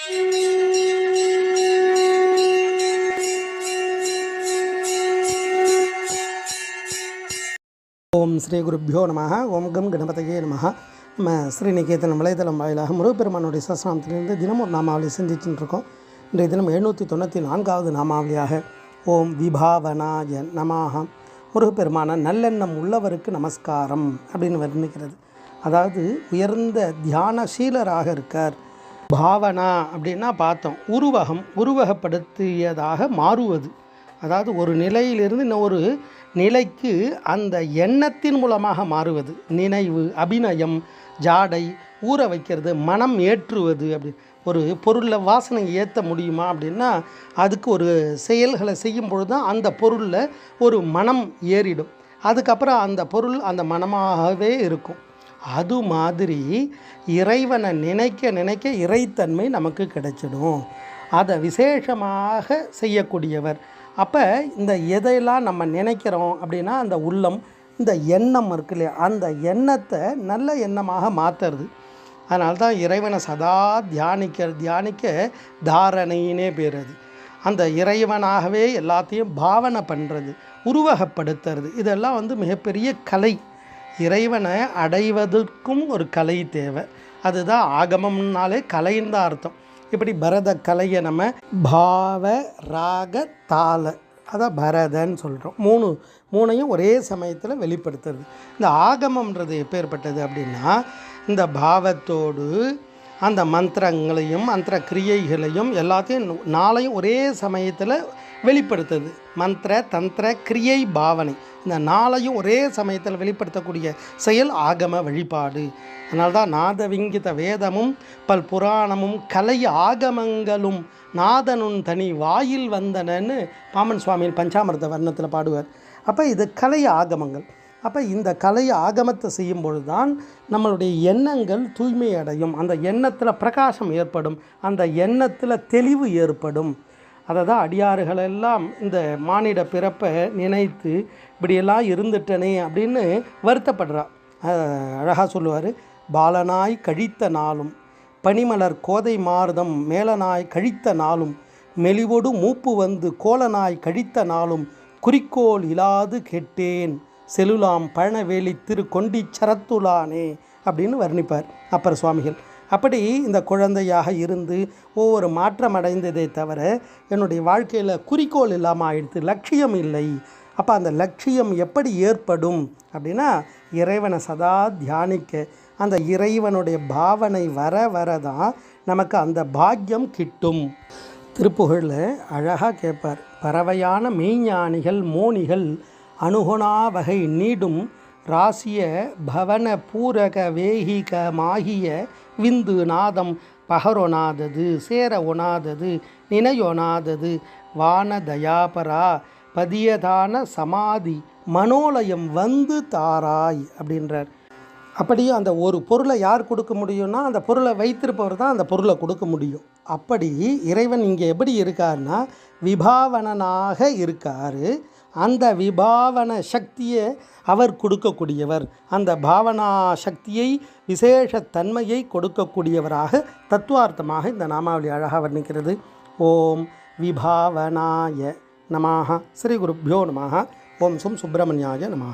ஓம் ஸ்ரீ குருப்பியோ நமः. ஓம் கம் கணபதியே நமः. நம்ம ஸ்ரீநிகேதன் வலைதளம் வாயிலாக முருகப்பெருமானுடைய சஸ்நாமத்திலிருந்து தினம் ஒரு நாமாவளி சிந்திச்சுட்டு இருக்கோம். இன்றைய தினம் 794வது நாமாவளியாக ஓம் விபாவனாய நமः. முருகப்பெருமான நல்லெண்ணம் உள்ளவருக்கு நமஸ்காரம் அப்படின்னு வர்ணிக்கிறது. அதாவது உயர்ந்த தியானசீலராக இருக்கார். பாவனா அப்படின்னா பார்த்தோம், உருவகப்படுத்தியதாக மாறுவது. அதாவது ஒரு நிலையிலிருந்து இன்னொரு நிலைக்கு அந்த எண்ணத்தின் மூலமாக மாறுவது. நினைவு, அபிநயம், ஜாடை, ஊற வைக்கிறது, மனம் ஏற்றுவது. அப்படி ஒரு பொருளில் வாசனை ஏற்ற முடியுமா அப்படின்னா அதுக்கு ஒரு செயல்களை செய்யும் பொழுது தான் அந்த பொருளில் ஒரு மனம் ஏறிடும். அதுக்கப்புறம் அந்த பொருள் அந்த மனமாகவே இருக்கும். அது மாதிரி இறைவனை நினைக்க நினைக்க இறைத்தன்மை நமக்கு கிடைச்சிடும். அதை விசேஷமாக செய்யக்கூடியவர். அப்போ இந்த எதையெல்லாம் நம்ம நினைக்கிறோம் அப்படின்னா அந்த உள்ளம், இந்த எண்ணம் இருக்கு இல்லையா, அந்த எண்ணத்தை நல்ல எண்ணமாக மாற்றுறது. அதனால தான் இறைவனை சதா தியானிக்க தாரணையினே பேர். அது அந்த இறைவனாகவே எல்லாத்தையும் பாவனை பண்ணுறது, உருவகப்படுத்துறது. இதெல்லாம் மிகப்பெரிய கலை. இறைவனை அடைவதற்கும் ஒரு கலை தேவை. அதுதான் ஆகமம்னாலே கலைன்னு தான் அர்த்தம். இப்படி பரத கலையை நம்ம பாவ ராக தாள, அதான் பரதன்னு சொல்கிறோம். மூணையும் ஒரே சமயத்தில் வெளிப்படுத்துறது. இந்த ஆகமம்ன்றது எப்பேற்பட்டது அப்படின்னா இந்த பாவத்தோடு அந்த மந்திரங்களையும் மந்திர கிரியைகளையும் எல்லாத்தையும் நாளையும் ஒரே சமயத்தில் வெளிப்படுத்துது. மந்திர தந்திர கிரியை பாவனை, இந்த நாளையும் ஒரே சமயத்தில் வெளிப்படுத்தக்கூடிய செயல் ஆகம வழிபாடு. அதனால்தான் நாதவிங்கித வேதமும் பல் புராணமும் கலை ஆகமங்களும் நாதனுன் தனி வாயில் வந்தனன்னு பாமன் சுவாமியின் பஞ்சாமிர்த வர்ணத்தில் பாடுவார். அப்போ இது கலை ஆகமங்கள். அப்போ இந்த கலை ஆகமத்தை செய்யும் பொழுது தான் நம்மளுடைய எண்ணங்கள் தூய்மை அடையும். அந்த எண்ணத்தில் பிரகாசம் ஏற்படும், அந்த எண்ணத்தில் தெளிவு ஏற்படும். அதை தான் அடியாறுகளெல்லாம் இந்த மானிட பிறப்பை நினைத்து இப்படியெல்லாம் இருந்துட்டனே அப்படின்னு வருத்தப்படுறா. அழகாக சொல்லுவார், பாலனாய் கழித்த நாளும் பனிமலர் கோதை மார்தம் மேலனாய் கழித்த நாளும் மெலிவொடு மூப்பு வந்து கோலனாய் கழித்த நாளும் குறிக்கோள் இலாது கெட்டேன் செலுலாம் பழனவேலி திரு கொண்டி சரத்துலானே அப்படின்னு வர்ணிப்பார் அப்பர் சுவாமிகள். அப்படி இந்த குழந்தையாக இருந்து ஒவ்வொரு மாற்றம் அடைந்ததை தவிர என்னுடைய வாழ்க்கையில் குறிக்கோள் இல்லாமல் ஆயிடுத்து, லட்சியம் இல்லை. அப்போ அந்த லட்சியம் எப்படி ஏற்படும் அப்படின்னா இறைவனை சதா தியானிக்க, அந்த இறைவனுடைய பாவனை வர தான் நமக்கு அந்த பாக்கியம் கிட்டும். திருப்புகழில் அழகாக கேட்பார், பறவையான மெய்ஞானிகள் மோனிகள் அணுகுணா வகை நீடும் ராசிய பவன பூரக வேகிகமாகிய விந்து நாதம் பகரொனாதது சேர ஒனாதது நினையொனாதது வான தயாபரா பதியதான சமாதி மனோலயம் வந்து தாராய் அப்படின்றார். அப்படி அந்த ஒரு பொருளை யார் கொடுக்க முடியும்னா அந்த பொருளை வைத்திருப்பவர் தான் அந்த பொருளை கொடுக்க முடியும். அப்படி இறைவன் இங்கே எப்படி இருக்கார்னா விபாவனாக இருக்கார். அந்த விபாவன சக்தியை அவர் கொடுக்கக்கூடியவர். அந்த பாவனா சக்தியை விசேஷ தன்மையை கொடுக்கக்கூடியவராக தத்துவார்த்தமாக இந்த நாமாவளி அழகாக வர்ணிக்கிறது. ஓம் விபாவனாய நமः. ஸ்ரீ குருப்பியோ நமः. ஓம் சும் சுப்பிரமணியாய நமः.